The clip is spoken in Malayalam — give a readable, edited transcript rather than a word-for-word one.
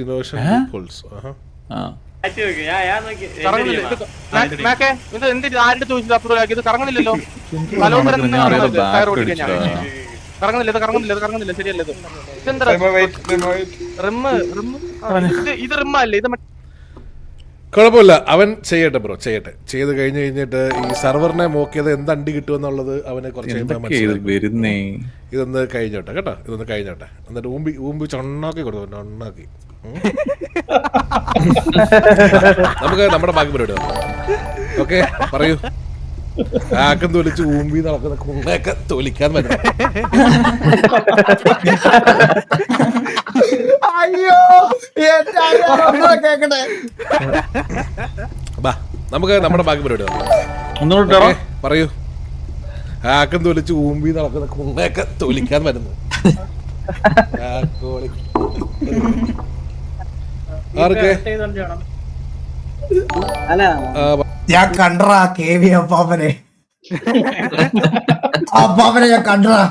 ഇന്നോവേഷൻ കറങ്ങുന്നില്ലല്ലോ, കറങ്ങുന്നില്ല, ശരിയല്ലേ? ഇതെന്താ ഇത് റിമ്മല്ലേ? ഇത് കുഴപ്പമില്ല, അവൻ ചെയ്യട്ടെ ബ്രോ, ചെയ്യട്ടെ. ചെയ്ത് കഴിഞ്ഞിട്ട് ഈ സർവറിനെ മോക്കിയത് എന്ത് അണ്ടി കിട്ടുമെന്നുള്ളത് അവനെ കുറച്ച് ഇതൊന്ന് കഴിഞ്ഞോട്ടെ കേട്ടോ, ഇതൊന്ന് കഴിഞ്ഞോട്ടെ. എന്നിട്ട് ഊമ്പി ചൊണ്ണാക്കി കൊടുത്തു, ചൊണ്ണാക്കി. നമുക്ക് നമ്മുടെ ബാക്കി പരിപാടി ഓക്കെ. പറയൂ. ആക്കം തൊലിച്ച് ഊമ്പി നടക്കുന്ന കുണ്ണയൊക്കെ തൊലിക്കാൻ പറ്റും. അയ്യോ കേക്കട്ടെ, നമുക്ക് നമ്മുടെ ബാക്കി പരിപാടി പറയൂ. ആക്കം തൊലിച്ച് ഊമ്പി നടക്കുന്ന കുണ്ണയൊക്കെ തൊലിക്കാൻ പറ്റുന്നു. ഞാൻ കണ്ടറാ KV അപ്പാപ്പനെ ഞാൻ കണ്ടറാ.